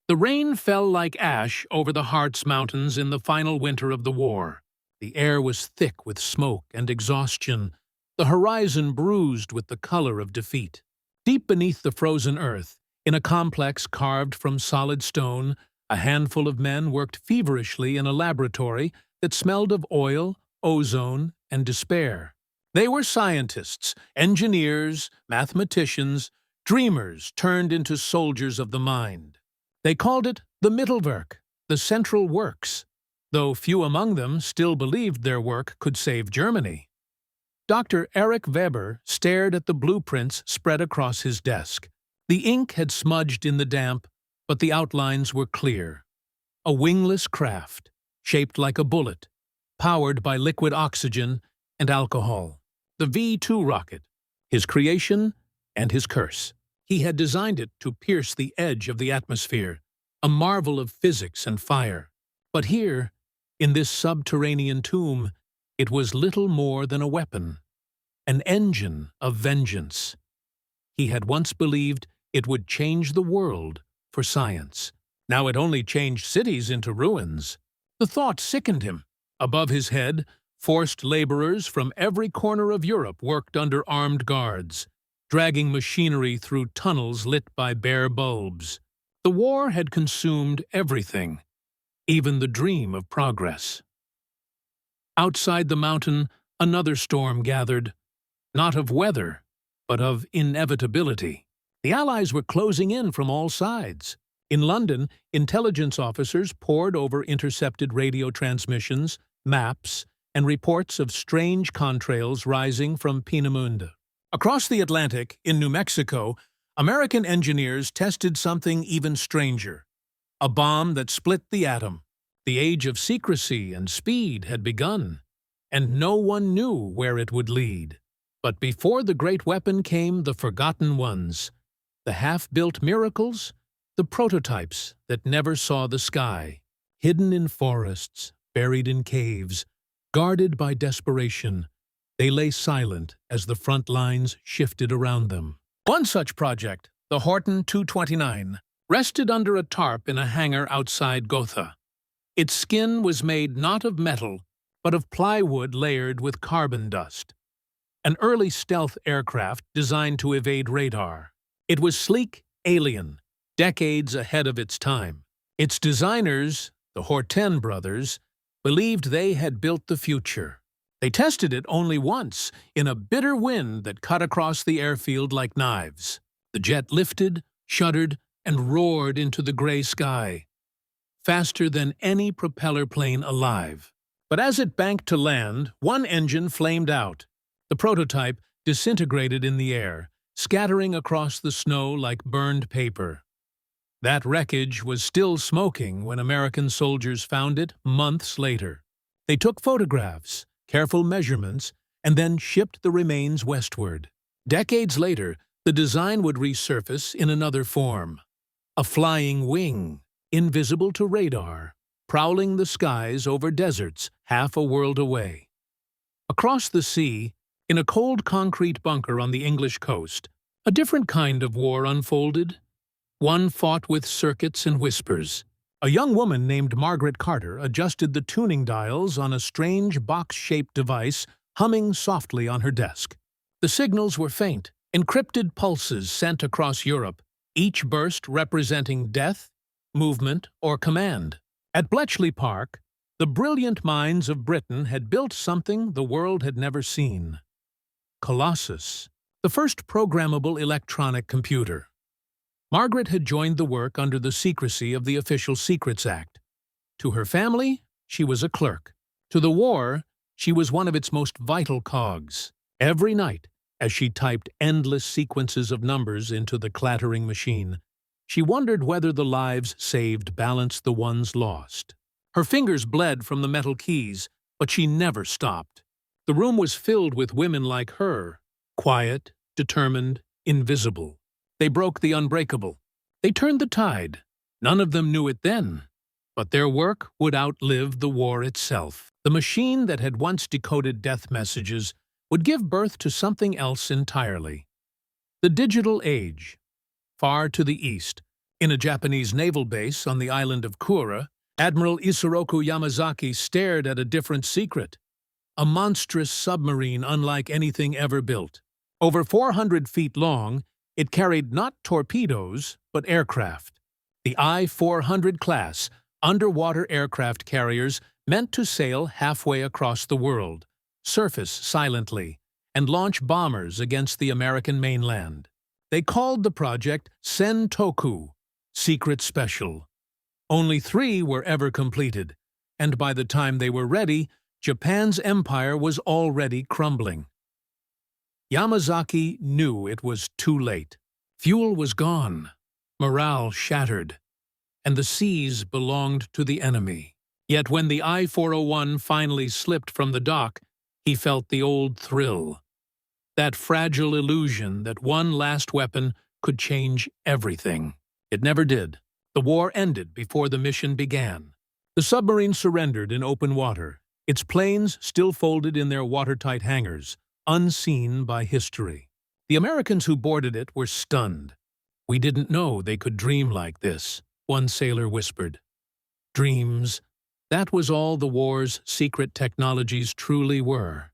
The rain fell like ash over the Harz Mountains in the final winter of the war. The air was thick with smoke and exhaustion, the horizon bruised with the color of defeat. Deep beneath the frozen earth, in a complex carved from solid stone, a handful of men worked feverishly in a laboratory that smelled of oil, ozone, and despair. They were scientists, engineers, mathematicians, dreamers turned into soldiers of the mind. They called it the Mittelwerk, the Central Works, though few among them still believed their work could save Germany. Dr. Erich Weber stared at the blueprints spread across his desk. The ink had smudged in the damp, but the outlines were clear. A wingless craft, shaped like a bullet, powered by liquid oxygen and alcohol. The V-2 rocket, his creation and his curse. He had designed it to pierce the edge of the atmosphere, a marvel of physics and fire. But here, in this subterranean tomb, it was little more than a weapon, an engine of vengeance. He had once believed it would change the world for science. Now it only changed cities into ruins. The thought sickened him. Above his head, forced laborers from every corner of Europe worked under armed guards, dragging machinery through tunnels lit by bare bulbs. The war had consumed everything, even the dream of progress. Outside the mountain, another storm gathered, not of weather, but of inevitability. The Allies were closing in from all sides. In London, intelligence officers pored over intercepted radio transmissions, maps, and reports of strange contrails rising from Peenemünde. Across the Atlantic, in New Mexico, American engineers tested something even stranger, a bomb that split the atom. The age of secrecy and speed had begun, and no one knew where it would lead. But before the great weapon came the forgotten ones, the half-built miracles, the prototypes that never saw the sky, hidden in forests, buried in caves, guarded by desperation. They lay silent as the front lines shifted around them. One such project, the Horten 229, rested under a tarp in a hangar outside Gotha. Its skin was made not of metal, but of plywood layered with carbon dust. An early stealth aircraft designed to evade radar. It was sleek, alien, decades ahead of its time. Its designers, the Horten brothers, believed they had built the future. They tested it only once, in a bitter wind that cut across the airfield like knives. The jet lifted, shuddered, and roared into the gray sky, faster than any propeller plane alive. But as it banked to land, one engine flamed out. The prototype disintegrated in the air, scattering across the snow like burned paper. That wreckage was still smoking when American soldiers found it months later. They took photographs, careful measurements, and then shipped the remains westward. Decades later, the design would resurface in another form. A flying wing, invisible to radar, prowling the skies over deserts half a world away. Across the sea, in a cold concrete bunker on the English coast, a different kind of war unfolded. One fought with circuits and whispers. A young woman named Margaret Carter adjusted the tuning dials on a strange box-shaped device humming softly on her desk. The signals were faint, encrypted pulses sent across Europe, each burst representing death, movement, or command. At Bletchley Park, the brilliant minds of Britain had built something the world had never seen. Colossus, the first programmable electronic computer. Margaret had joined the work under the secrecy of the Official Secrets Act. To her family, she was a clerk. To the war, she was one of its most vital cogs. Every night, as she typed endless sequences of numbers into the clattering machine, she wondered whether the lives saved balanced the ones lost. Her fingers bled from the metal keys, but she never stopped. The room was filled with women like her, quiet, determined, invisible. They broke the unbreakable. They turned the tide. None of them knew it then, but their work would outlive the war itself. The machine that had once decoded death messages would give birth to something else entirely. The digital age. Far to the east, In a Japanese naval base on the island of Kura, Admiral Isoroku Yamazaki stared at a different secret, a monstrous submarine unlike anything ever built. Over 400 feet long, it carried not torpedoes, but aircraft. The I-400 class, underwater aircraft carriers meant to sail halfway across the world, surface silently, and launch bombers against the American mainland. They called the project Sentoku, Secret Special. Only 3 were ever completed, and by the time they were ready, Japan's empire was already crumbling. Yamazaki knew it was too late. Fuel was gone, morale shattered, and the seas belonged to the enemy. Yet when the I-401 finally slipped from the dock, he felt the old thrill. That fragile illusion that one last weapon could change everything. It never did. The war ended before the mission began. The submarine surrendered in open water, its planes still folded in their watertight hangars, unseen by history. The Americans who boarded it were stunned. "We didn't know they could dream like this," one sailor whispered. Dreams. That was all the war's secret technologies truly were.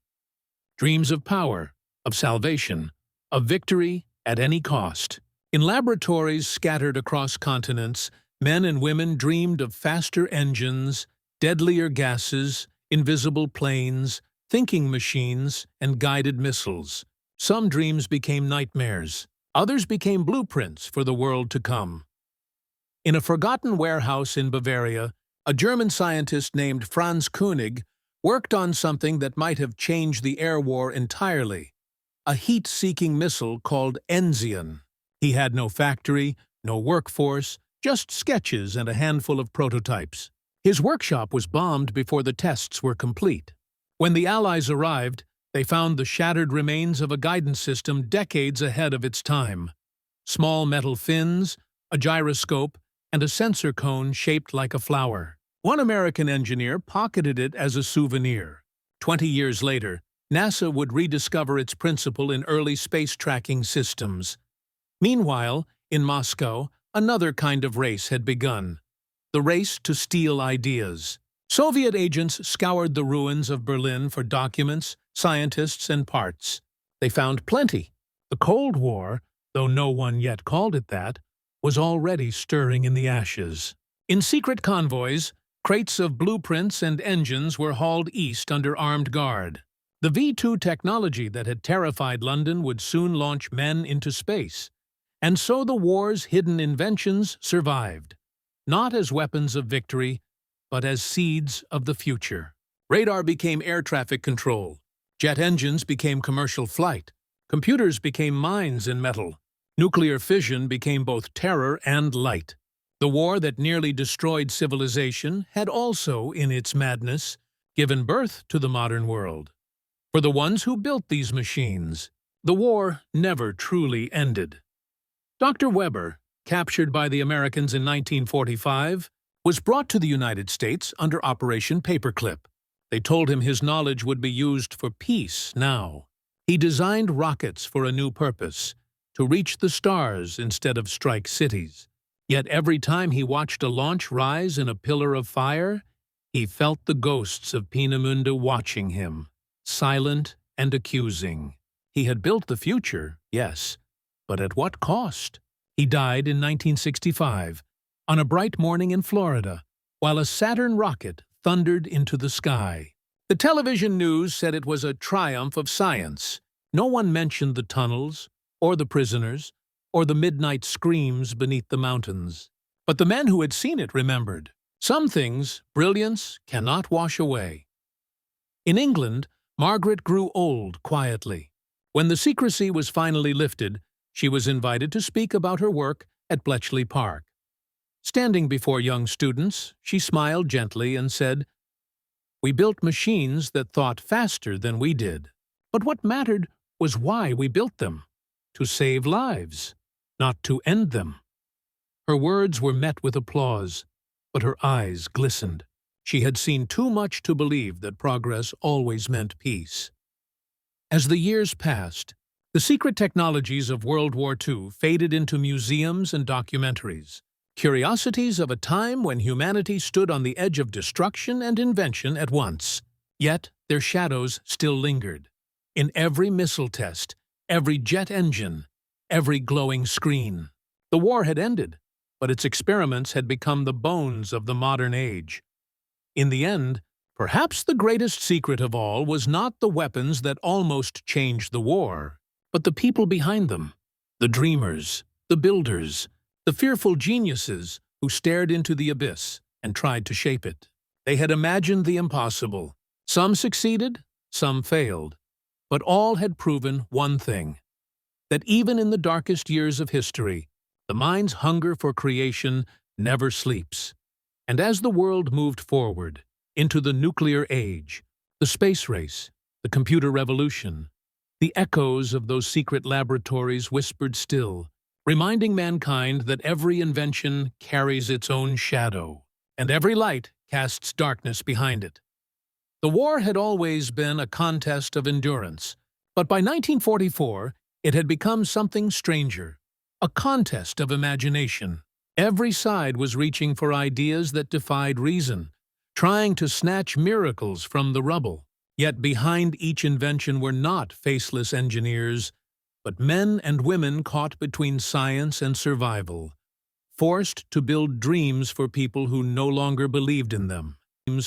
Dreams of power, of salvation, of victory at any cost. In laboratories scattered across continents, men and women dreamed of faster engines, deadlier gases, invisible planes, thinking machines, and guided missiles. Some dreams became nightmares. Others became blueprints for the world to come. In a forgotten warehouse in Bavaria, a German scientist named Franz Koenig worked on something that might have changed the air war entirely, a heat-seeking missile called Enzian. He had no factory, no workforce, just sketches and a handful of prototypes. His workshop was bombed before the tests were complete. When the Allies arrived, they found the shattered remains of a guidance system decades ahead of its time. Small metal fins, a gyroscope, and a sensor cone shaped like a flower. One American engineer pocketed it as a souvenir. 20 years later, NASA would rediscover its principle in early space tracking systems. Meanwhile, in Moscow, another kind of race had begun. The race to steal ideas. Soviet agents scoured the ruins of Berlin for documents, scientists, and parts. They found plenty. The Cold War, though no one yet called it that, was already stirring in the ashes. In secret convoys, crates of blueprints and engines were hauled east under armed guard. The V-2 technology that had terrified London would soon launch men into space. And so the war's hidden inventions survived, not as weapons of victory, but as seeds of the future. Radar became air traffic control. Jet engines became commercial flight. Computers became mines in metal. Nuclear fission became both terror and light. The war that nearly destroyed civilization had also, in its madness, given birth to the modern world. For the ones who built these machines, the war never truly ended. Dr. Weber, captured by the Americans in 1945, was brought to the United States under Operation Paperclip. They told him his knowledge would be used for peace now. He designed rockets for a new purpose, to reach the stars instead of strike cities. Yet every time he watched a launch rise in a pillar of fire, he felt the ghosts of Peenemünde watching him, silent and accusing. He had built the future, yes, but at what cost? He died in 1965, on a bright morning in Florida, while a Saturn rocket thundered into the sky. The television news said it was a triumph of science. No one mentioned the tunnels, or the prisoners, or the midnight screams beneath the mountains. But the men who had seen it remembered. Some things brilliance cannot wash away. In England, Margaret grew old quietly. When the secrecy was finally lifted, she was invited to speak about her work at Bletchley Park. Standing before young students, she smiled gently and said, "We built machines that thought faster than we did. But what mattered was why we built them. To save lives, not to end them." Her words were met with applause, but her eyes glistened. She had seen too much to believe that progress always meant peace. As the years passed, the secret technologies of World War II faded into museums and documentaries. Curiosities of a time when humanity stood on the edge of destruction and invention at once. Yet their shadows still lingered. In every missile test, every jet engine, every glowing screen. The war had ended, but its experiments had become the bones of the modern age. In the end, perhaps the greatest secret of all was not the weapons that almost changed the war, but the people behind them, the dreamers, the builders, the fearful geniuses who stared into the abyss and tried to shape it. They had imagined the impossible. Some succeeded, some failed, but all had proven one thing, that even in the darkest years of history, the mind's hunger for creation never sleeps. And as the world moved forward into the nuclear age, the space race, the computer revolution, the echoes of those secret laboratories whispered still, reminding mankind that every invention carries its own shadow, and every light casts darkness behind it. The war had always been a contest of endurance, but by 1944 it had become something stranger, a contest of imagination. Every side was reaching for ideas that defied reason, trying to snatch miracles from the rubble. Yet behind each invention were not faceless engineers, but men and women caught between science and survival, forced to build dreams for people who no longer believed in them. In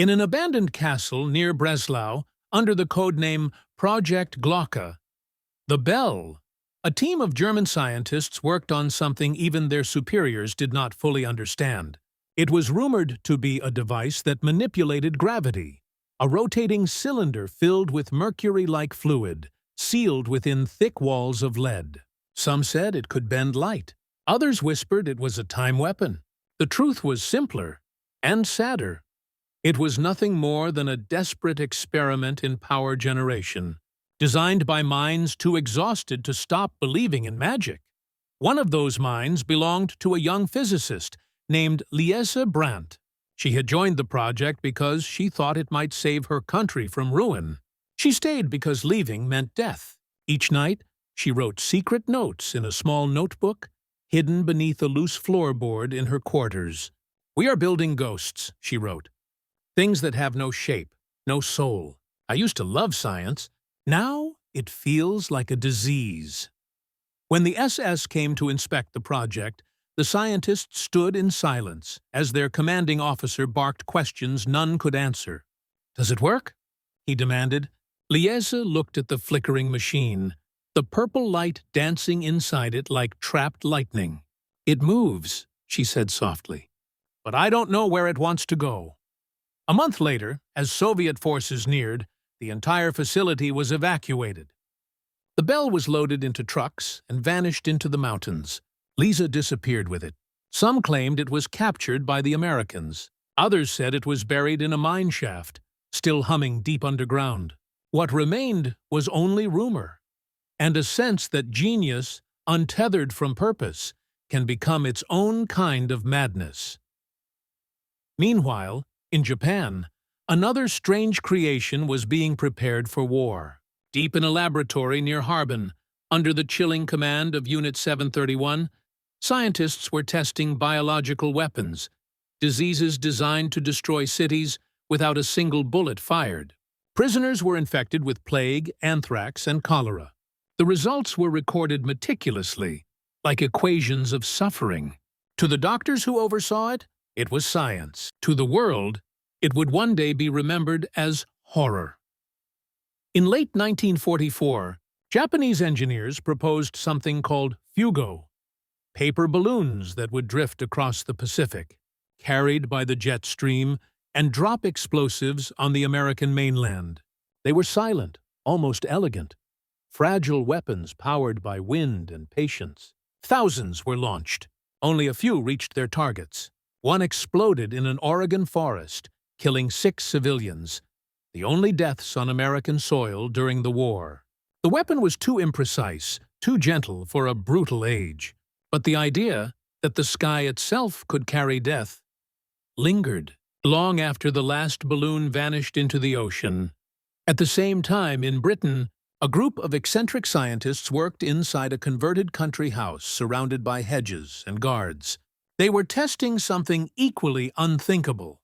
an abandoned castle near Breslau, under the codename Project Glocke, the Bell, a team of German scientists worked on something even their superiors did not fully understand. It was rumored to be a device that manipulated gravity, a rotating cylinder filled with mercury-like fluid, sealed within thick walls of lead. Some said it could bend light. Others whispered it was a time weapon. The truth was simpler and sadder. It was nothing more than a desperate experiment in power generation, designed by minds too exhausted to stop believing in magic. One of those minds belonged to a young physicist named Liese Brandt. She had joined the project because she thought it might save her country from ruin. She stayed because leaving meant death. Each night, she wrote secret notes in a small notebook hidden beneath a loose floorboard in her quarters. "We are building ghosts," she wrote. "Things that have no shape, no soul. I used to love science. Now it feels like a disease." When the SS came to inspect the project, the scientists stood in silence as their commanding officer barked questions none could answer. "Does it work?" he demanded. Liese looked at the flickering machine, the purple light dancing inside it like trapped lightning. "It moves," she said softly, "but I don't know where it wants to go." A month later, as Soviet forces neared, the entire facility was evacuated. The Bell was loaded into trucks and vanished into the mountains. Liese disappeared with it. Some claimed it was captured by the Americans. Others said it was buried in a mine shaft, still humming deep underground. What remained was only rumor, and a sense that genius, untethered from purpose, can become its own kind of madness. Meanwhile, in Japan, another strange creation was being prepared for war. Deep in a laboratory near Horten, under the chilling command of Unit 731, scientists were testing biological weapons, diseases designed to destroy cities without a single bullet fired. Prisoners were infected with plague, anthrax, and cholera. The results were recorded meticulously, like equations of suffering. To the doctors who oversaw it, it was science. To the world, it would one day be remembered as horror. In late 1944, Japanese engineers proposed something called fugo, paper balloons that would drift across the Pacific, carried by the jet stream, and drop explosives on the American mainland. They were silent, almost elegant, fragile weapons powered by wind and patience. Thousands were launched. Only a few reached their targets. One exploded in an Oregon forest, killing 6 civilians, the only deaths on American soil during the war. The weapon was too imprecise, too gentle for a brutal age, but the idea that the sky itself could carry death lingered long after the last balloon vanished into the ocean. At the same time, in Britain, A group of eccentric scientists worked inside a converted country house surrounded by hedges and guards. They were testing something equally unthinkable: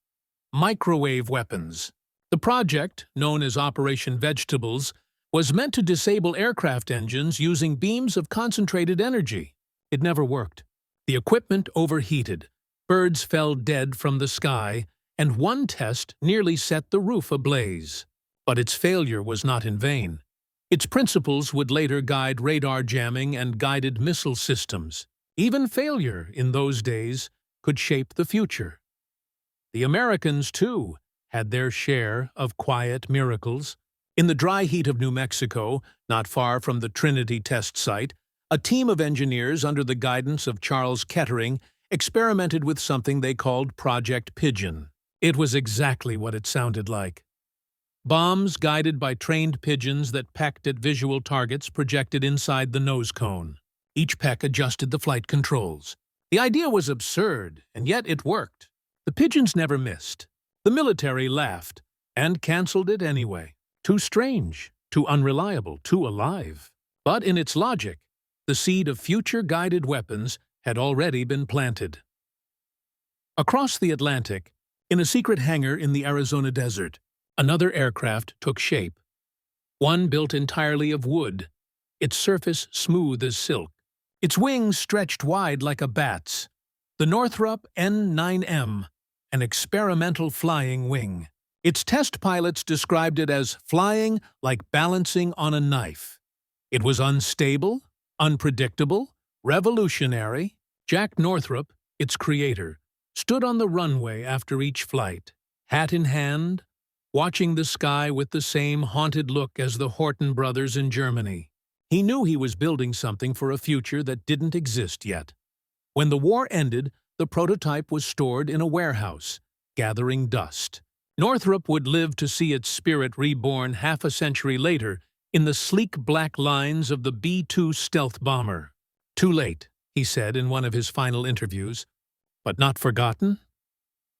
microwave weapons. The project, known as Operation Vegetables, was meant to disable aircraft engines using beams of concentrated energy. It never worked. The equipment overheated, birds fell dead from the sky, and one test nearly set the roof ablaze. But its failure was not in vain. Its principles would later guide radar jamming and guided missile systems. Even failure, in those days, could shape the future. The Americans, too, had their share of quiet miracles. In the dry heat of New Mexico, not far from the Trinity test site, a team of engineers under the guidance of Charles Kettering experimented with something they called Project Pigeon. It was exactly what it sounded like. Bombs guided by trained pigeons that pecked at visual targets projected inside the nose cone. Each peck adjusted the flight controls. The idea was absurd, and yet it worked. The pigeons never missed. The military laughed and canceled it anyway. Too strange, too unreliable, too alive. But in its logic, the seed of future guided weapons had already been planted. Across the Atlantic, in a secret hangar in the Arizona desert, another aircraft took shape. One built entirely of wood, its surface smooth as silk. Its wings stretched wide like a bat's. The Northrop N-9M, an experimental flying wing. Its test pilots described it as flying like balancing on a knife. It was unstable, unpredictable, revolutionary. Jack Northrop, its creator, stood on the runway after each flight, hat in hand, watching the sky with the same haunted look as the Horten brothers in Germany. He knew he was building something for a future that didn't exist yet. When the war ended, the prototype was stored in a warehouse, gathering dust. Northrop would live to see its spirit reborn half a century later in the sleek black lines of the B-2 stealth bomber. "Too late," he said in one of his final interviews, "but not forgotten."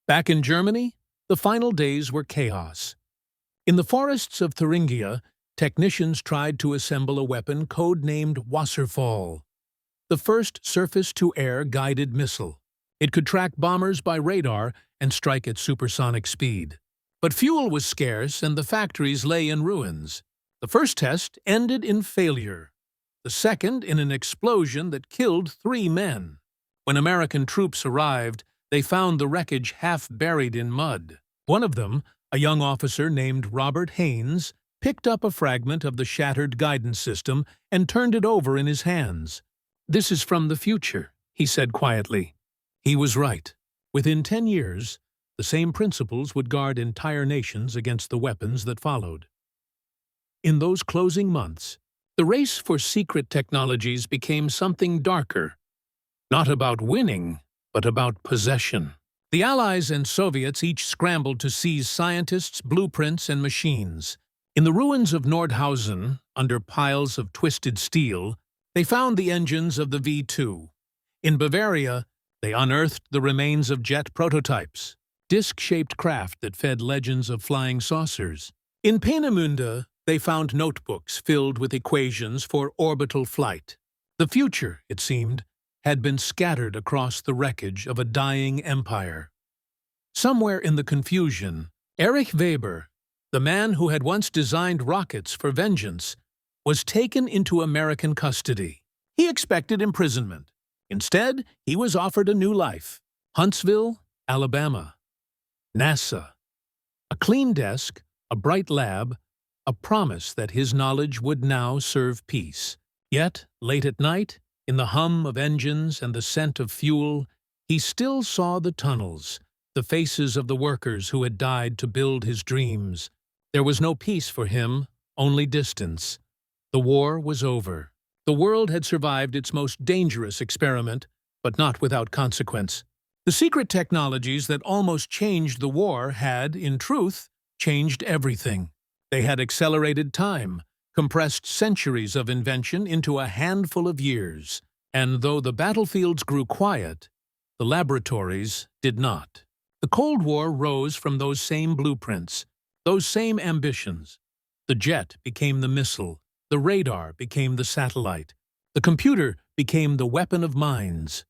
Back in Germany, the final days were chaos. In the forests of Thuringia, technicians tried to assemble a weapon codenamed Wasserfall, the first surface-to-air guided missile. It could track bombers by radar and strike at supersonic speed. But fuel was scarce and the factories lay in ruins. The first test ended in failure. The second in an explosion that killed 3 men. When American troops arrived, they found the wreckage half buried in mud. One of them, a young officer named Robert Haynes, picked up a fragment of the shattered guidance system and turned it over in his hands. "This is from the future," he said quietly. He was right. Within 10 years, the same principles would guard entire nations against the weapons that followed. In those closing months, the race for secret technologies became something darker. Not about winning, but about possession. The Allies and Soviets each scrambled to seize scientists, blueprints, and machines. In the ruins of Nordhausen, under piles of twisted steel, they found the engines of the V-2. In Bavaria, they unearthed the remains of jet prototypes, disc-shaped craft that fed legends of flying saucers. In Peenemünde, they found notebooks filled with equations for orbital flight. The future, it seemed, had been scattered across the wreckage of a dying empire. Somewhere in the confusion, Erich Weber, the man who had once designed rockets for vengeance, was taken into American custody. He expected imprisonment. Instead, he was offered a new life. Huntsville, Alabama. NASA. A clean desk, a bright lab, a promise that his knowledge would now serve peace. Yet, late at night, in the hum of engines and the scent of fuel, he still saw the tunnels, the faces of the workers who had died to build his dreams. There was no peace for him, only distance. The war was over. The world had survived its most dangerous experiment, but not without consequence. The secret technologies that almost changed the war had, in truth, changed everything. They had accelerated time, compressed centuries of invention into a handful of years. And though the battlefields grew quiet, the laboratories did not. The Cold War rose from those same blueprints, those same ambitions. The jet became the missile, The radar became the satellite. The computer became the weapon of minds.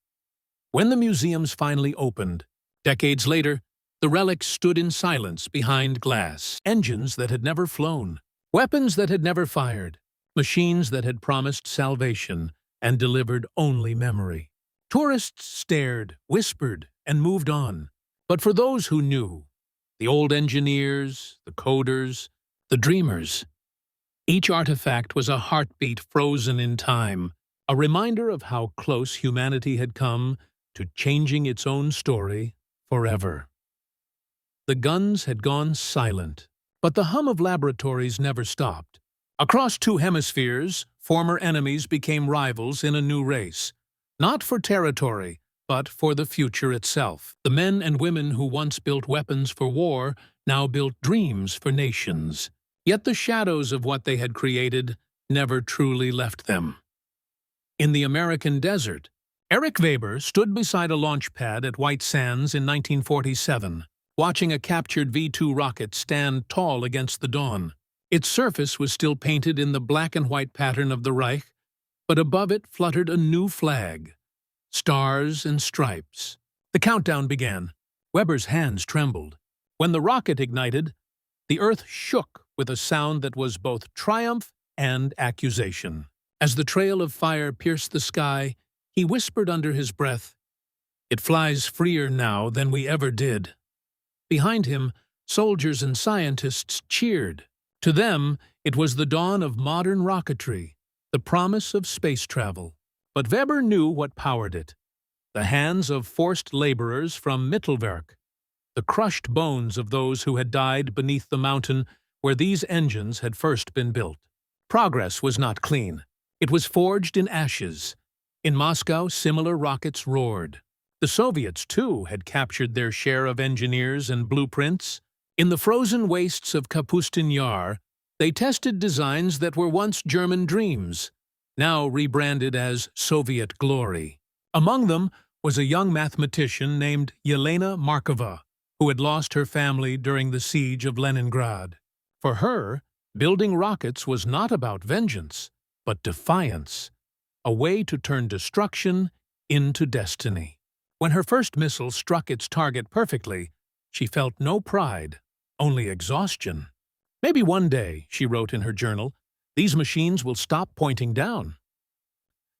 When the museums finally opened, decades later, the relics stood in silence behind glass. Engines that had never flown, weapons that had never fired, machines that had promised salvation and delivered only memory. Tourists stared, whispered, and moved on. But for those who knew, the old engineers, the coders, the dreamers, each artifact was a heartbeat frozen in time, a reminder of how close humanity had come to changing its own story forever. The guns had gone silent, but the hum of laboratories never stopped. Across two hemispheres, former enemies became rivals in a new race, not for territory, but for the future itself. The men and women who once built weapons for war now built dreams for nations. Yet the shadows of what they had created never truly left them. In the American desert, Eric Weber stood beside a launch pad at White Sands in 1947, watching a captured V-2 rocket stand tall against the dawn. Its surface was still painted in the black and white pattern of the Reich, but above it fluttered a new flag. Stars and stripes. The countdown began. Weber's hands trembled. When the rocket ignited, the earth shook with a sound that was both triumph and accusation. As the trail of fire pierced the sky, he whispered under his breath, "It flies freer now than we ever did." Behind him, soldiers and scientists cheered. To them, it was the dawn of modern rocketry, the promise of space travel. But Weber knew what powered it: the hands of forced laborers from Mittelwerk, the crushed bones of those who had died beneath the mountain where these engines had first been built. Progress was not clean. It was forged in ashes. In Moscow, similar rockets roared. The Soviets, too, had captured their share of engineers and blueprints. In the frozen wastes of Kapustin Yar, they tested designs that were once German dreams, now rebranded as Soviet glory. Among them was a young mathematician named Yelena Markova, who had lost her family during the siege of Leningrad. For her, building rockets was not about vengeance, but defiance, a way to turn destruction into destiny. When her first missile struck its target perfectly, she felt no pride, only exhaustion. "Maybe one day," she wrote in her journal, "these machines will stop pointing down.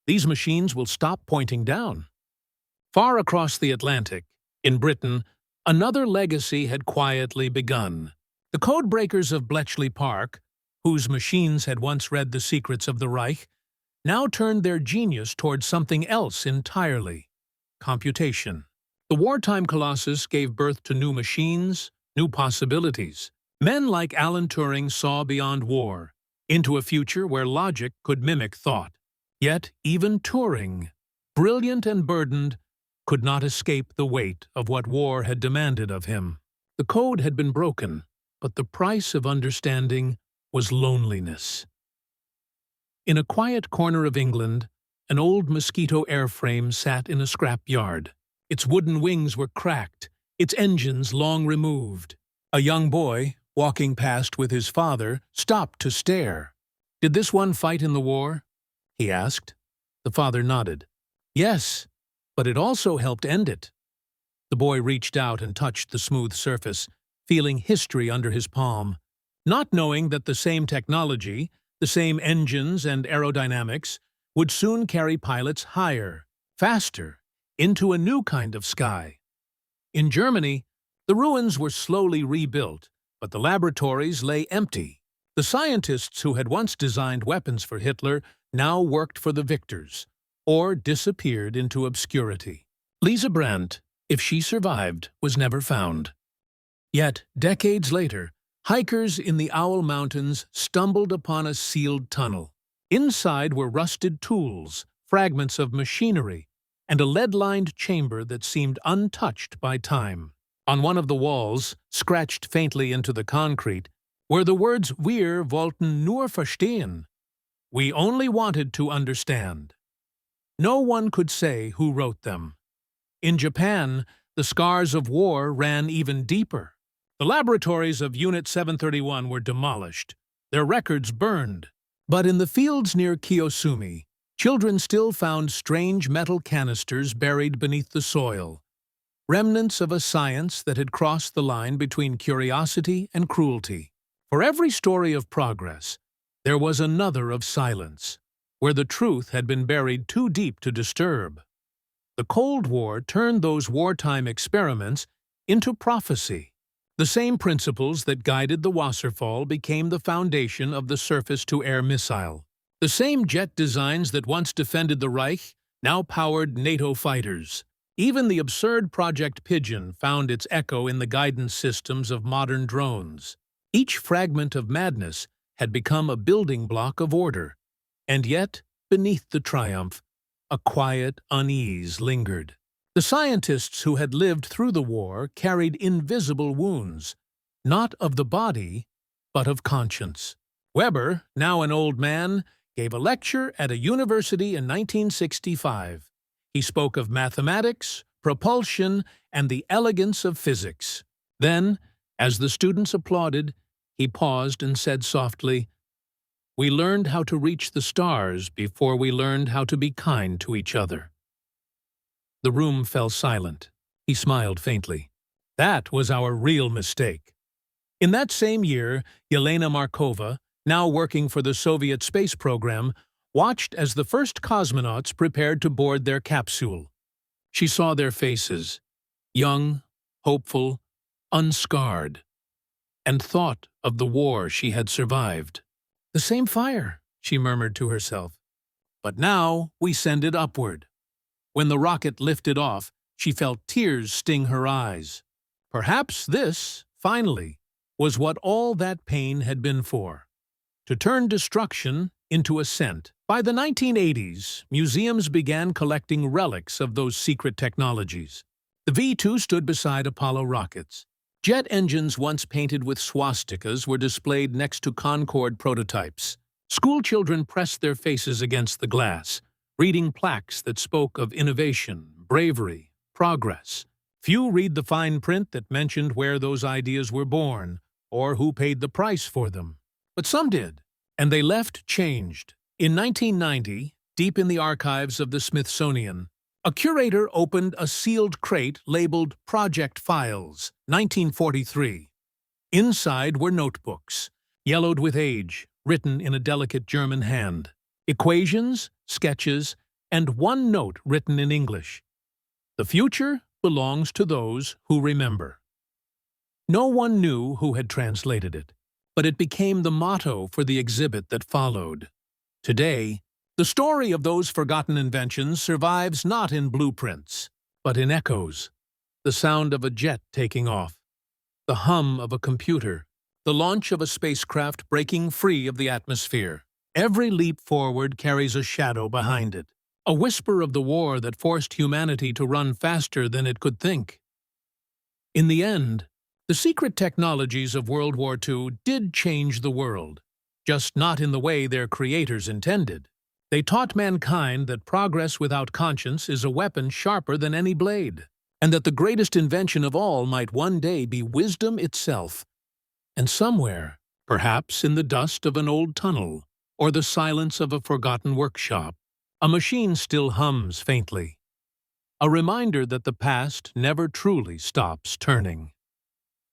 These machines will stop pointing down." Far across the Atlantic, in Britain, another legacy had quietly begun. The codebreakers of Bletchley Park, whose machines had once read the secrets of the Reich, now turned their genius towards something else entirely: computation. The wartime colossus gave birth to new machines, new possibilities. Men like Alan Turing saw beyond war, into a future where logic could mimic thought. Yet even Turing, brilliant and burdened, could not escape the weight of what war had demanded of him. The code had been broken, but the price of understanding was loneliness. In a quiet corner of England, an old Mosquito airframe sat in a scrap yard. Its wooden wings were cracked, its engines long removed. A young boy, walking past with his father, stopped to stare. "Did this one fight in the war?" he asked. The father nodded. "Yes, but it also helped end it." The boy reached out and touched the smooth surface, feeling history under his palm, not knowing that the same technology, the same engines and aerodynamics, would soon carry pilots higher, faster, into a new kind of sky. In Germany, the ruins were slowly rebuilt, but the laboratories lay empty. The scientists who had once designed weapons for Hitler now worked for the victors, or disappeared into obscurity. Lisa Brandt, if she survived, was never found. Yet, decades later, hikers in the Owl Mountains stumbled upon a sealed tunnel. Inside were rusted tools, fragments of machinery, and a lead-lined chamber that seemed untouched by time. On one of the walls, scratched faintly into the concrete, were the words "Wir wollten nur verstehen." We only wanted to understand. No one could say who wrote them. In Japan, the scars of war ran even deeper. The laboratories of Unit 731 were demolished, their records burned. But in the fields near Kiyosumi, children still found strange metal canisters buried beneath the soil, remnants of a science that had crossed the line between curiosity and cruelty. For every story of progress, there was another of silence, where the truth had been buried too deep to disturb. The Cold War turned those wartime experiments into prophecy. The same principles that guided the Wasserfall became the foundation of the surface-to-air missile. The same jet designs that once defended the Reich now powered NATO fighters. Even the absurd Project Pigeon found its echo in the guidance systems of modern drones. Each fragment of madness had become a building block of order. And yet, beneath the triumph, a quiet unease lingered. The scientists who had lived through the war carried invisible wounds, not of the body, but of conscience. Weber, now an old man, gave a lecture at a university in 1965. He spoke of mathematics, propulsion, and the elegance of physics. Then, as the students applauded, he paused and said softly, "We learned how to reach the stars before we learned how to be kind to each other." The room fell silent. He smiled faintly. That was our real mistake. In that same year, Yelena Markova, now working for the Soviet space program, watched as the first cosmonauts prepared to board their capsule. She saw their faces, young, hopeful, unscarred, and thought of the war she had survived. "The same fire," she murmured to herself. "But now we send it upward." When the rocket lifted off, she felt tears sting her eyes. Perhaps this, finally, was what all that pain had been for. To turn destruction into ascent. By the 1980s, museums began collecting relics of those secret technologies. The V-2 stood beside Apollo rockets. Jet engines once painted with swastikas were displayed next to Concorde prototypes. Schoolchildren pressed their faces against the glass, reading plaques that spoke of innovation, bravery, progress. Few read the fine print that mentioned where those ideas were born or who paid the price for them. But some did, and they left changed. In 1990, deep in the archives of the Smithsonian, a curator opened a sealed crate labeled Project Files, 1943. Inside were notebooks, yellowed with age, written in a delicate German hand, equations, sketches, and one note written in English. The future belongs to those who remember. No one knew who had translated it, but it became the motto for the exhibit that followed. Today, the story of those forgotten inventions survives not in blueprints, but in echoes. The sound of a jet taking off, the hum of a computer, the launch of a spacecraft breaking free of the atmosphere. Every leap forward carries a shadow behind it, a whisper of the war that forced humanity to run faster than it could think. In the end, the secret technologies of World War II did change the world, just not in the way their creators intended. They taught mankind that progress without conscience is a weapon sharper than any blade, and that the greatest invention of all might one day be wisdom itself. And somewhere, perhaps in the dust of an old tunnel or the silence of a forgotten workshop, a machine still hums faintly, a reminder that the past never truly stops turning.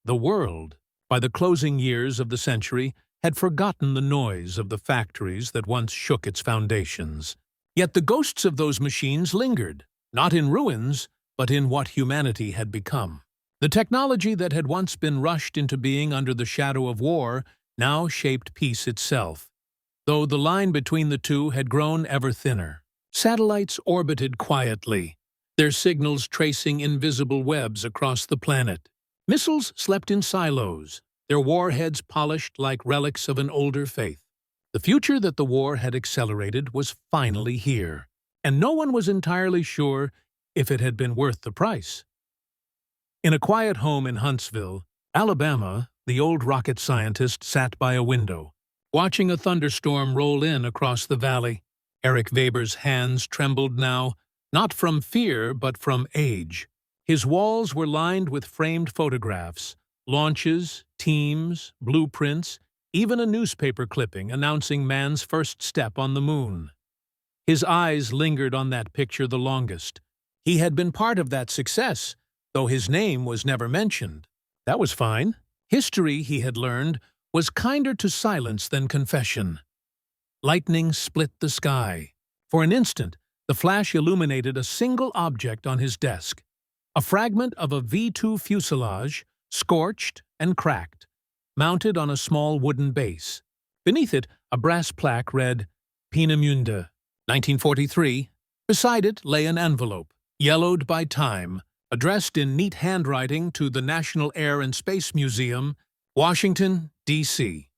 The world, by the closing years of the century, had forgotten the noise of the factories that once shook its foundations. Yet the ghosts of those machines lingered, not in ruins, but in what humanity had become. The technology that had once been rushed into being under the shadow of war now shaped peace itself, though the line between the two had grown ever thinner. Satellites orbited quietly, their signals tracing invisible webs across the planet. Missiles slept in silos, their warheads polished like relics of an older faith. The future that the war had accelerated was finally here, and no one was entirely sure if it had been worth the price. In a quiet home in Huntsville, Alabama, the old rocket scientist sat by a window, watching a thunderstorm roll in across the valley. Eric Weber's hands trembled now, not from fear but from age. His walls were lined with framed photographs, launches, teams, blueprints, even a newspaper clipping announcing man's first step on the moon. His eyes lingered on that picture the longest. He had been part of that success, though his name was never mentioned. That was fine. History, he had learned, was kinder to silence than confession. Lightning split the sky. For an instant, the flash illuminated a single object on his desk. A fragment of a V-2 fuselage, scorched and cracked, mounted on a small wooden base. Beneath it, a brass plaque read, Peenemünde, 1943. Beside it lay an envelope, yellowed by time, addressed in neat handwriting to the National Air and Space Museum, Washington, D.C.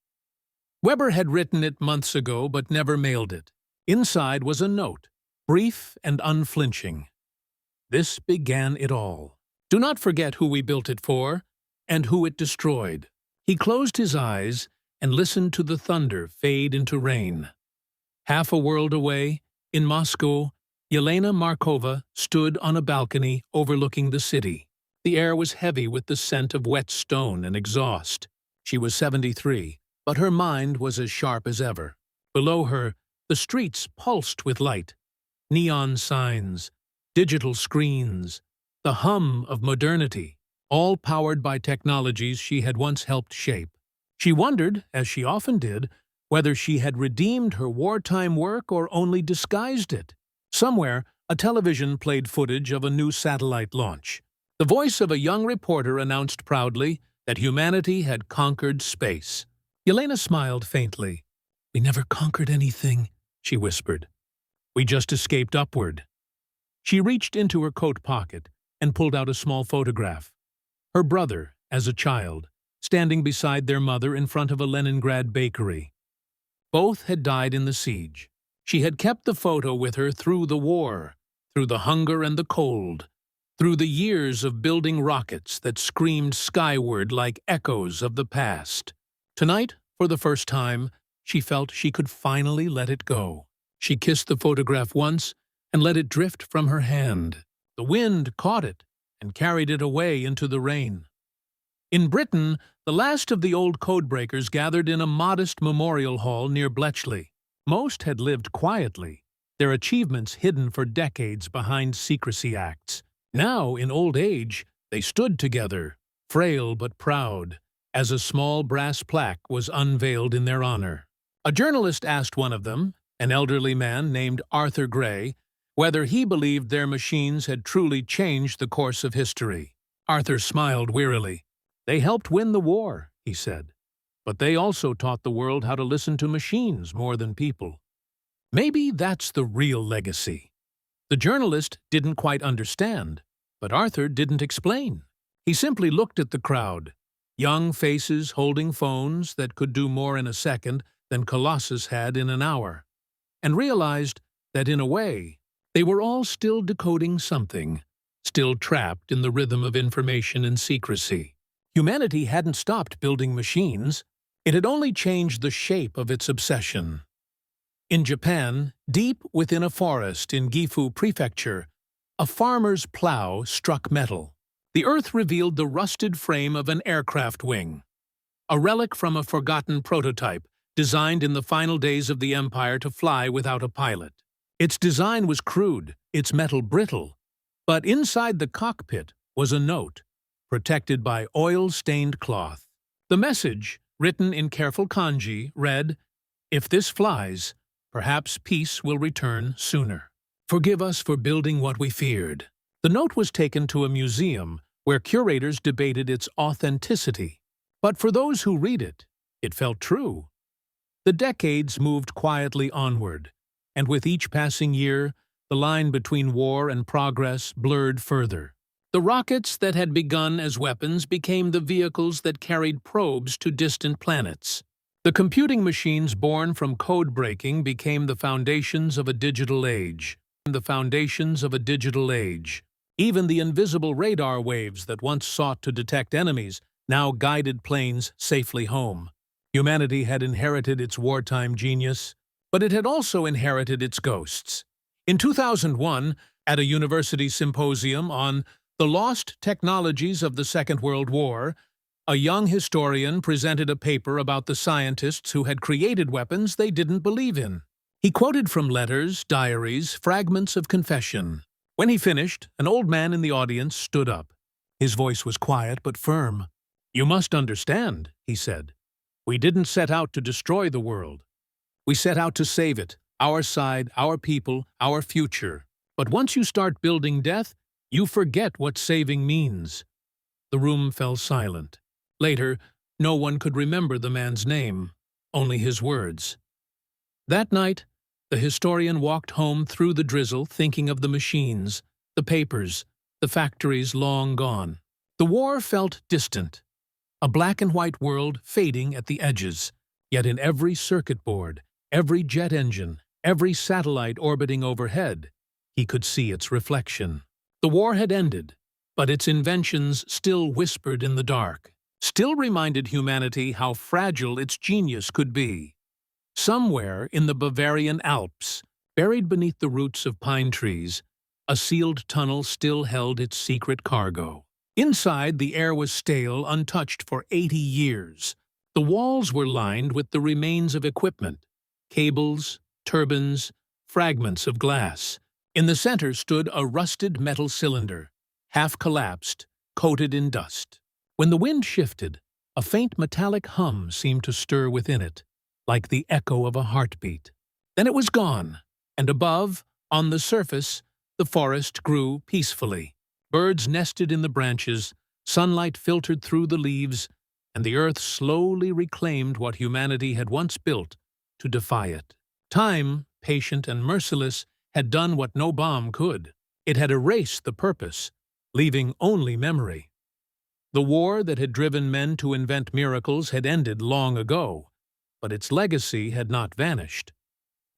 Weber had written it months ago but never mailed it. Inside was a note, brief and unflinching. This began it all. Do not forget who we built it for, and who it destroyed. He closed his eyes and listened to the thunder fade into rain. Half a world away, in Moscow, Yelena Markova stood on a balcony overlooking the city. The air was heavy with the scent of wet stone and exhaust. She was 73, but her mind was as sharp as ever. Below her, the streets pulsed with light. Neon signs, digital screens, the hum of modernity, all powered by technologies she had once helped shape. She wondered, as she often did, whether she had redeemed her wartime work or only disguised it. Somewhere, a television played footage of a new satellite launch. The voice of a young reporter announced proudly that humanity had conquered space. Yelena smiled faintly. "We never conquered anything," she whispered. "We just escaped upward." She reached into her coat pocket and pulled out a small photograph. Her brother, as a child, standing beside their mother in front of a Leningrad bakery. Both had died in the siege. She had kept the photo with her through the war, through the hunger and the cold, through the years of building rockets that screamed skyward like echoes of the past. Tonight, for the first time, she felt she could finally let it go. She kissed the photograph once and let it drift from her hand. The wind caught it and carried it away into the rain. In Britain, the last of the old codebreakers gathered in a modest memorial hall near Bletchley. Most had lived quietly, their achievements hidden for decades behind secrecy acts. Now, in old age, they stood together, frail but proud, as a small brass plaque was unveiled in their honor. A journalist asked one of them, an elderly man named Arthur Gray, whether he believed their machines had truly changed the course of history. Arthur smiled wearily. "They helped win the war," he said. "But they also taught the world how to listen to machines more than people." Maybe that's the real legacy. The journalist didn't quite understand, but Arthur didn't explain. He simply looked at the crowd, young faces holding phones that could do more in a second than Colossus had in an hour, and realized that, in a way, they were all still decoding something, still trapped in the rhythm of information and secrecy. Humanity hadn't stopped building machines. It had only changed the shape of its obsession. In Japan, deep within a forest in Gifu Prefecture, a farmer's plow struck metal. The earth revealed the rusted frame of an aircraft wing, a relic from a forgotten prototype designed in the final days of the Empire to fly without a pilot. Its design was crude, its metal brittle, but inside the cockpit was a note, protected by oil-stained cloth. The message, written in careful kanji, read, "If this flies, perhaps peace will return sooner. Forgive us for building what we feared." The note was taken to a museum where curators debated its authenticity. But for those who read it, it felt true. The decades moved quietly onward, and with each passing year, the line between war and progress blurred further. The rockets that had begun as weapons became the vehicles that carried probes to distant planets. The computing machines born from code breaking became the foundations of a digital age. Even the invisible radar waves that once sought to detect enemies now guided planes safely home. Humanity had inherited its wartime genius, but it had also inherited its ghosts. In 2001, at a university symposium on the lost technologies of the Second World War, A young historian presented a paper about the scientists who had created weapons they didn't believe in. He quoted from letters, diaries, fragments of confession. When he finished, an old man in the audience stood up. His voice was quiet but firm. "You must understand," he said. "We didn't set out to destroy the world. We set out to save it, our side, our people, our future. But once you start building death, you forget what saving means." The room fell silent. Later, no one could remember the man's name, only his words. That night, the historian walked home through the drizzle thinking of the machines, the papers, the factories long gone. The war felt distant, a black-and-white world fading at the edges, yet in every circuit board, every jet engine, every satellite orbiting overhead, he could see its reflection. The war had ended, but its inventions still whispered in the dark, still reminded humanity how fragile its genius could be. Somewhere in the Bavarian Alps, buried beneath the roots of pine trees, a sealed tunnel still held its secret cargo. Inside, the air was stale, untouched for 80 years. The walls were lined with the remains of equipment, cables, turbines, fragments of glass. In the center stood a rusted metal cylinder, half collapsed, coated in dust. When the wind shifted, a faint metallic hum seemed to stir within it, like the echo of a heartbeat. Then it was gone, and above, on the surface, the forest grew peacefully. Birds nested in the branches, sunlight filtered through the leaves, and the earth slowly reclaimed what humanity had once built to defy it. Time, patient and merciless, had done what no bomb could. It had erased the purpose, leaving only memory. The war that had driven men to invent miracles had ended long ago, but its legacy had not vanished.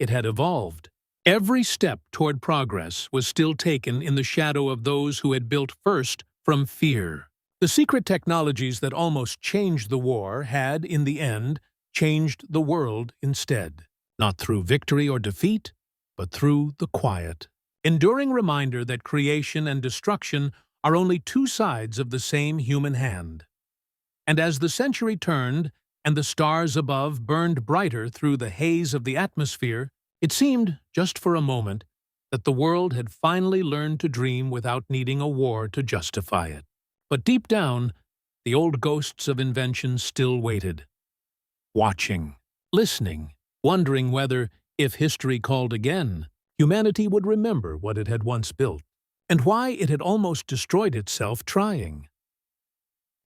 It had evolved. Every step toward progress was still taken in the shadow of those who had built first from fear. The secret technologies that almost changed the war had, in the end, changed the world instead. Not through victory or defeat, but through the quiet, enduring reminder that creation and destruction are only two sides of the same human hand. And as the century turned and the stars above burned brighter through the haze of the atmosphere, it seemed, just for a moment, that the world had finally learned to dream without needing a war to justify it. But deep down, the old ghosts of invention still waited, watching, listening, wondering whether, if history called again, humanity would remember what it had once built, and why it had almost destroyed itself trying.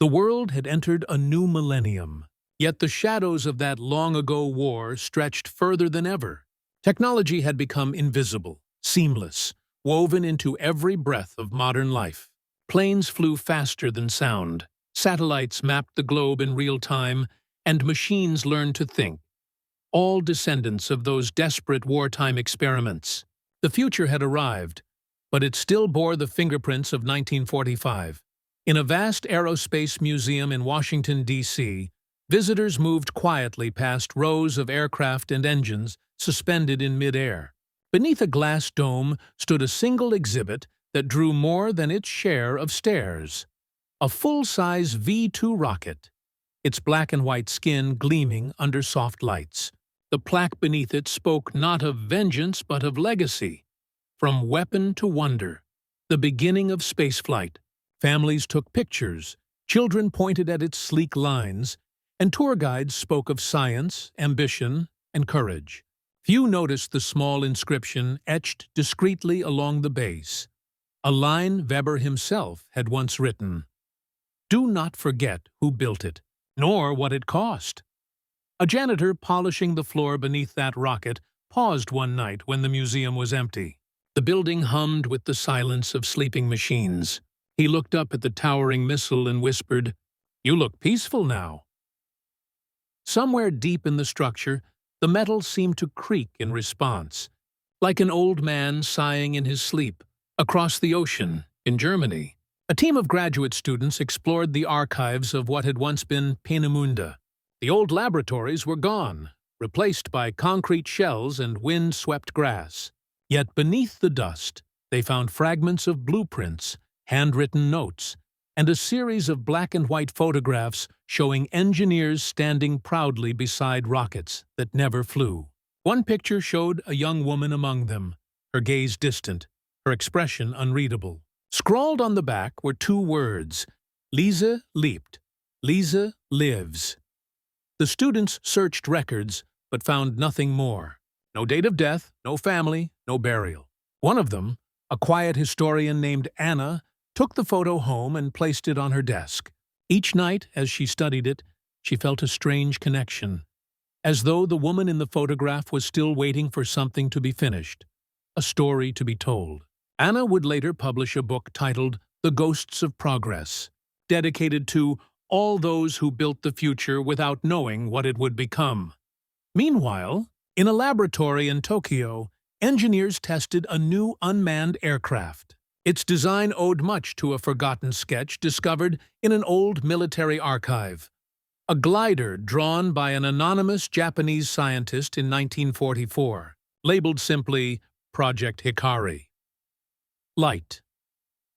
The world had entered a new millennium, yet the shadows of that long-ago war stretched further than ever. Technology had become invisible, seamless, woven into every breath of modern life. Planes flew faster than sound, satellites mapped the globe in real time, and machines learned to think. All descendants of those desperate wartime experiments. The future had arrived, but it still bore the fingerprints of 1945. In a vast aerospace museum in Washington, D.C., visitors moved quietly past rows of aircraft and engines suspended in mid-air. Beneath a glass dome stood a single exhibit that drew more than its share of stares. A full-size V-2 rocket, its black and white skin gleaming under soft lights. The plaque beneath it spoke not of vengeance but of legacy. From weapon to wonder, the beginning of spaceflight. Families took pictures, children pointed at its sleek lines, and tour guides spoke of science, ambition, and courage. Few noticed the small inscription etched discreetly along the base, a line Weber himself had once written. "Do not forget who built it, nor what it cost." A janitor polishing the floor beneath that rocket paused one night when the museum was empty. The building hummed with the silence of sleeping machines. He looked up at the towering missile and whispered, "You look peaceful now." Somewhere deep in the structure, the metal seemed to creak in response, like an old man sighing in his sleep. Across the ocean, in Germany, a team of graduate students explored the archives of what had once been Peenemünde. The old laboratories were gone, replaced by concrete shells and wind-swept grass. Yet beneath the dust, they found fragments of blueprints, handwritten notes, and a series of black-and-white photographs showing engineers standing proudly beside rockets that never flew. One picture showed a young woman among them, her gaze distant, her expression unreadable. Scrawled on the back were two words: Lise lebt, Lise lives. The students searched records, but found nothing more. No date of death, no family, no burial. One of them, a quiet historian named Anna, took the photo home and placed it on her desk. Each night, as she studied it, she felt a strange connection, as though the woman in the photograph was still waiting for something to be finished, a story to be told. Anna would later publish a book titled The Ghosts of Progress, dedicated to all those who built the future without knowing what it would become. Meanwhile, in a laboratory in Tokyo, engineers tested a new unmanned aircraft. Its design owed much to a forgotten sketch discovered in an old military archive. A glider drawn by an anonymous Japanese scientist in 1944, labeled simply Project Hikari. Light.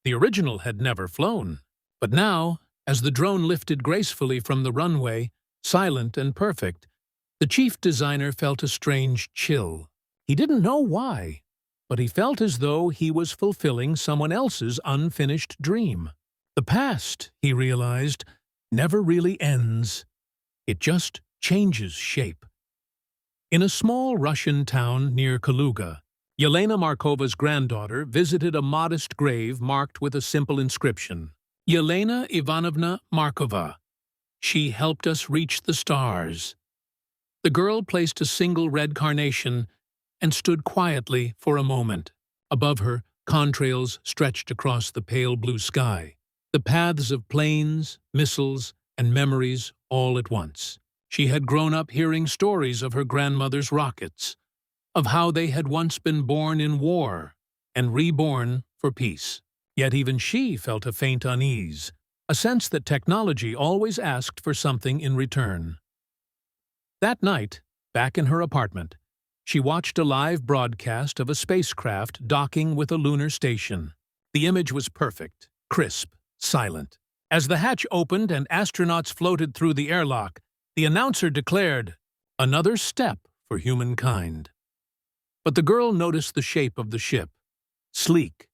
The original had never flown, but now, as the drone lifted gracefully from the runway, silent and perfect, the chief designer felt a strange chill. He didn't know why, but he felt as though he was fulfilling someone else's unfinished dream. The past, he realized, never really ends. It just changes shape. In a small Russian town near Kaluga, Yelena Markova's granddaughter visited a modest grave marked with a simple inscription: Yelena Ivanovna Markova. She helped us reach the stars. The girl placed a single red carnation and stood quietly for a moment. Above her, contrails stretched across the pale blue sky, the paths of planes, missiles, and memories all at once. She had grown up hearing stories of her grandmother's rockets, of how they had once been born in war and reborn for peace. Yet even she felt a faint unease, a sense that technology always asked for something in return. That night, back in her apartment, she watched a live broadcast of a spacecraft docking with a lunar station. The image was perfect, crisp, silent. As the hatch opened and astronauts floated through the airlock, the announcer declared, "Another step for humankind." But the girl noticed the shape of the ship: sleek,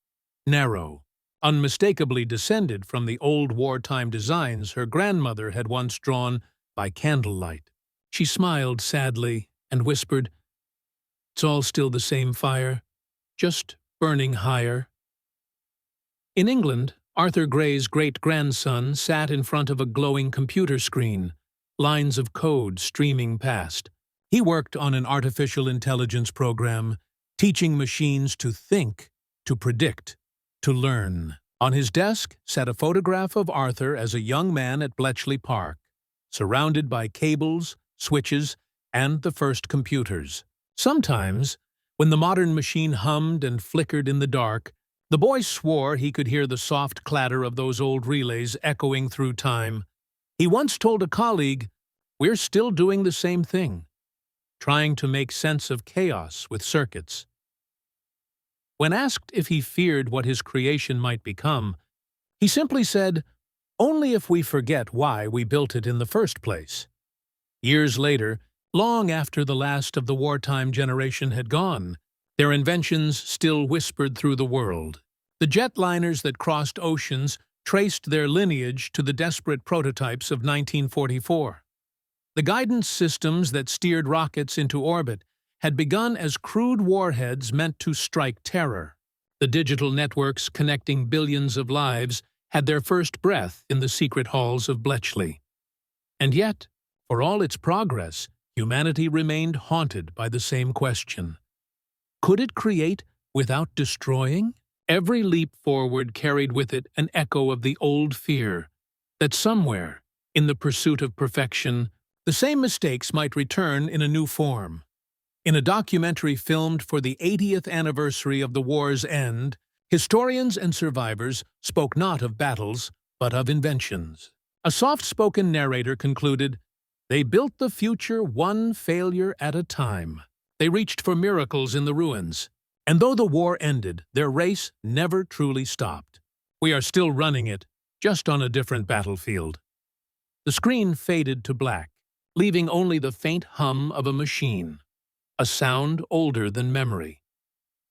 narrow, unmistakably descended from the old wartime designs her grandmother had once drawn by candlelight. She smiled sadly and whispered, "It's all still the same fire, just burning higher." In England, Arthur Gray's great-grandson sat in front of a glowing computer screen, lines of code streaming past. He worked on an artificial intelligence program, teaching machines to think, to predict, to learn. On his desk sat a photograph of Arthur as a young man at Bletchley Park, surrounded by cables, switches, and the first computers. Sometimes, when the modern machine hummed and flickered in the dark, the boy swore he could hear the soft clatter of those old relays echoing through time. He once told a colleague, "We're still doing the same thing, trying to make sense of chaos with circuits." When asked if he feared what his creation might become, he simply said, "Only if we forget why we built it in the first place." Years later, long after the last of the wartime generation had gone, their inventions still whispered through the world. The jetliners that crossed oceans traced their lineage to the desperate prototypes of 1944. The guidance systems that steered rockets into orbit had begun as crude warheads meant to strike terror. The digital networks connecting billions of lives had their first breath in the secret halls of Bletchley. And yet, for all its progress, humanity remained haunted by the same question. Could it create without destroying? Every leap forward carried with it an echo of the old fear that somewhere, in the pursuit of perfection, the same mistakes might return in a new form. In a documentary filmed for the 80th anniversary of the war's end, historians and survivors spoke not of battles, but of inventions. A soft-spoken narrator concluded, "They built the future one failure at a time. They reached for miracles in the ruins. And though the war ended, their race never truly stopped. We are still running it, just on a different battlefield. The screen faded to black, leaving only the faint hum of a machine, a sound older than memory.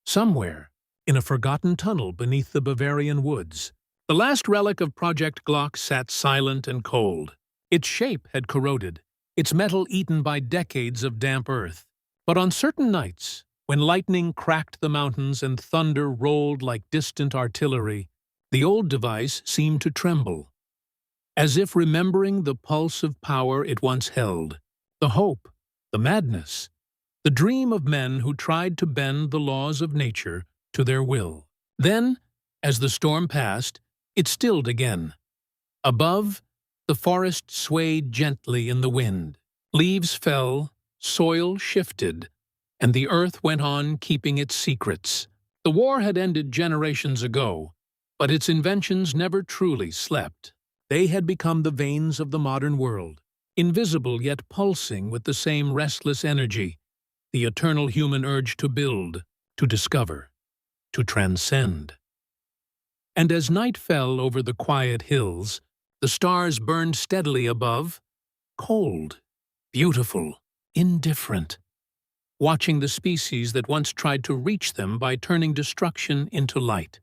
Somewhere, in a forgotten tunnel beneath the Bavarian woods, the last relic of Project Glock sat silent and cold. Its shape had corroded, its metal eaten by decades of damp earth. But on certain nights, when lightning cracked the mountains and thunder rolled like distant artillery, the old device seemed to tremble, as if remembering the pulse of power it once held, the hope, the madness, the dream of men who tried to bend the laws of nature to their will. Then, as the storm passed, it stilled again. Above, the forest swayed gently in the wind. Leaves fell, soil shifted, and the earth went on keeping its secrets. The war had ended generations ago, but its inventions never truly slept. They had become the veins of the modern world, invisible yet pulsing with the same restless energy, the eternal human urge to build, to discover, to transcend. And as night fell over the quiet hills, the stars burned steadily above, cold, beautiful, indifferent, watching the species that once tried to reach them by turning destruction into light.